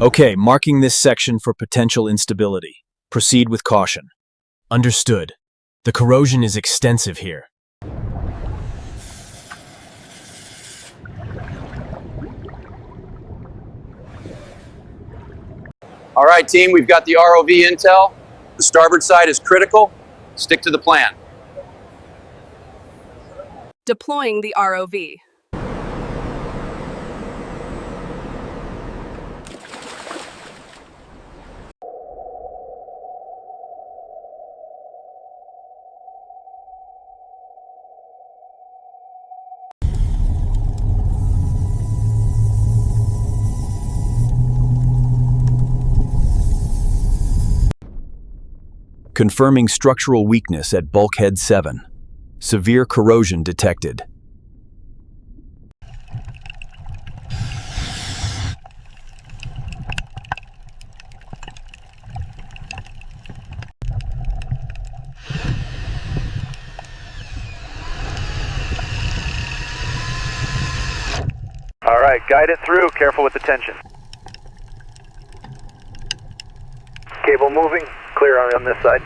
Okay, marking this section for potential instability. Proceed with caution. Understood. The corrosion is extensive here. All right, team, we've got the ROV intel. The starboard side is critical. Stick to the plan. Deploying the ROV. Confirming structural weakness at bulkhead 7. Severe corrosion detected. All right, guide it through. Careful with the tension. Cable moving. Clear on this side.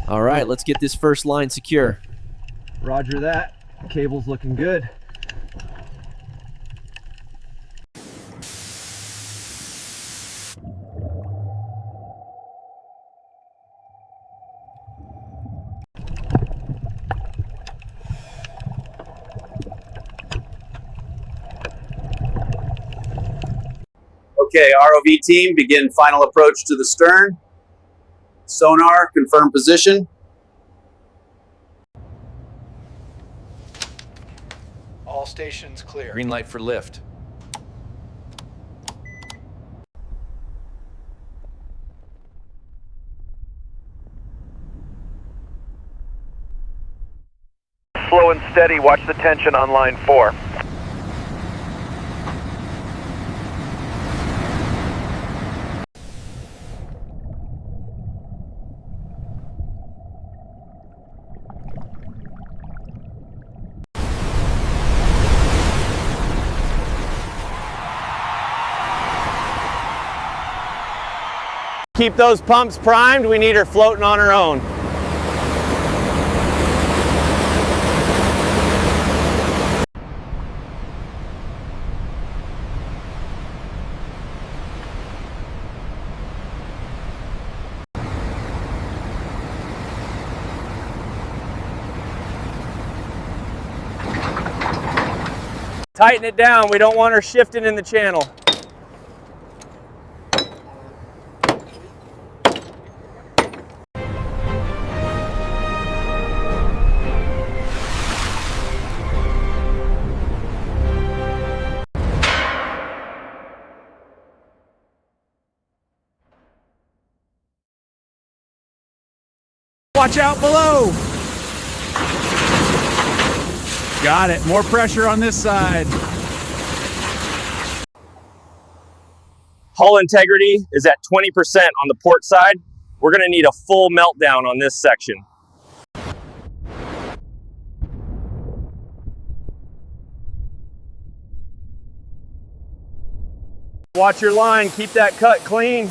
All right, let's get this first line secure. Roger that. Cable's looking good. Okay, ROV team, begin final approach to the stern. Sonar, confirm position. All stations clear. Green light for lift. Slow and steady. Watch the tension on line 4. Keep those pumps primed. We need her floating on her own. Tighten it down. We don't want her shifting in the channel. Watch out below! Got it. More pressure on this side. Hull integrity is at 20% on the port side. We're going to need a full meltdown on this section. Watch your line. Keep that cut clean.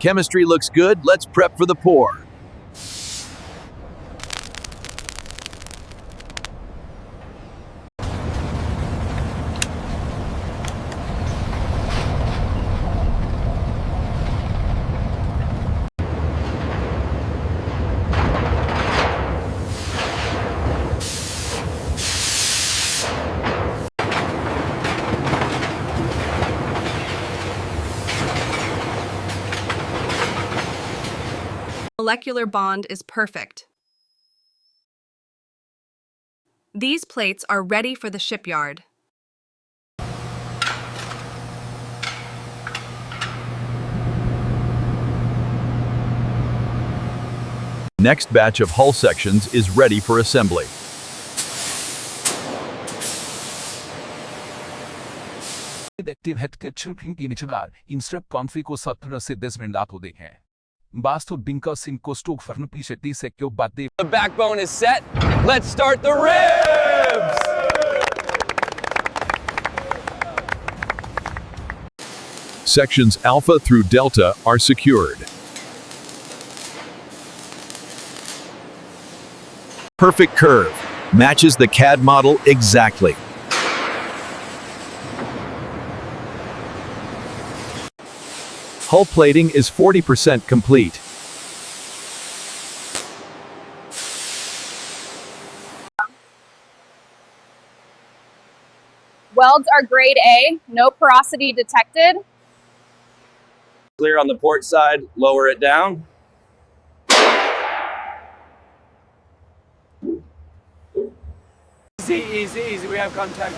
Chemistry looks good. Let's prep for the pour. Molecular bond is perfect. These plates are ready for the shipyard. Next batch of hull sections is ready for assembly. Active head के छुपिंग initial instruct कॉन्फी को 17 से 10 minute आप देखें बास्तो बिंका सिंह को stock fern पीछे 30 से क्यों बातें The backbone is set. Let's start the ribs! Sections Alpha through Delta are secured. Perfect curve. Matches the CAD model exactly. Hull plating is 40% complete. Welds are grade A, no porosity detected. Clear on the port side, lower it down. Easy. We have contact.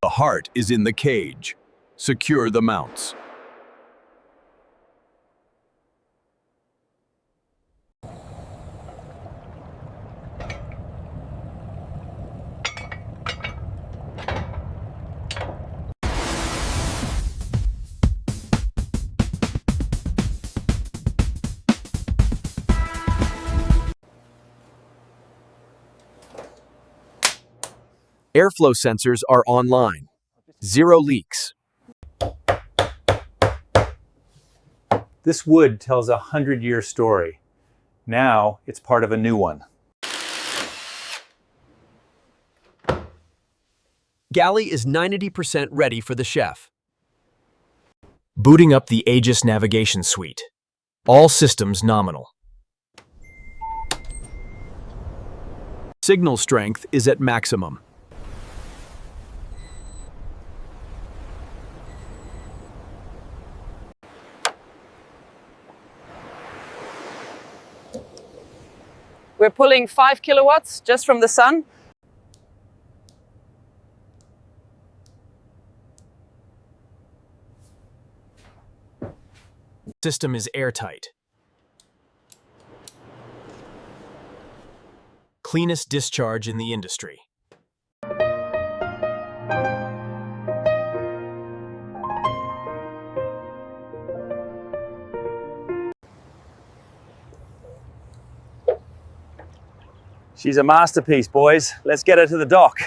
The heart is in the cage. Secure the mounts. Airflow sensors are online. 0 leaks. This wood tells a 100-year story. Now it's part of a new one. Galley is 90% ready for the chef. Booting up the Aegis navigation suite. All systems nominal. Signal strength is at maximum. We're pulling 5 kilowatts just from the sun. System is airtight. Cleanest discharge in the industry. She's a masterpiece, boys. Let's get her to the dock.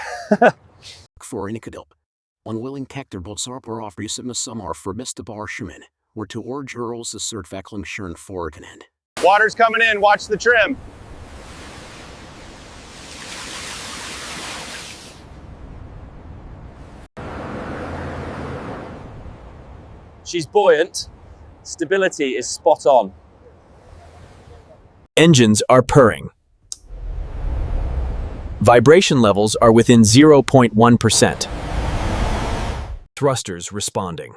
For Inikadilp. Unwilling Kakterbots are off Risima Samar for Mr. Barshuman, were to Orge Earls assert Vackling Shern Forkenend. Water's coming in, watch the trim. She's buoyant. Stability is spot on. Engines are purring. Vibration levels are within 0.1%. Thrusters responding.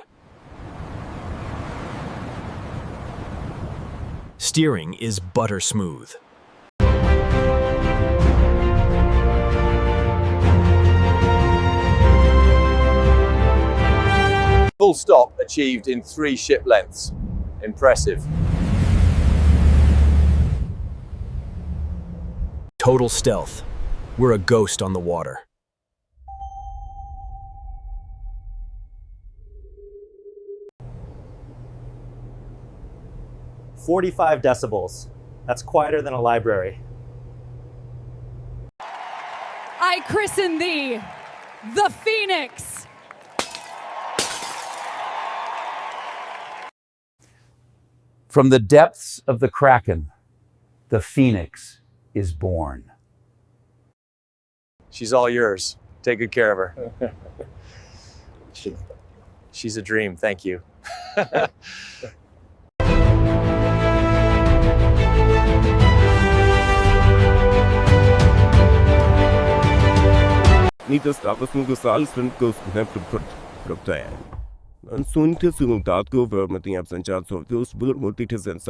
Steering is butter smooth. Full stop achieved in 3 ship lengths. Impressive. Total stealth. We're a ghost on the water. "45 decibels. That's quieter than a library." I christen thee, the Phoenix. From the depths of the Kraken, the Phoenix is born. She's all yours. Take good care of her. She's a dream, thank you. need to stop us from the silence and goes to have to put plan. And soon to soon that go over with the absent chance of those bullet multitas and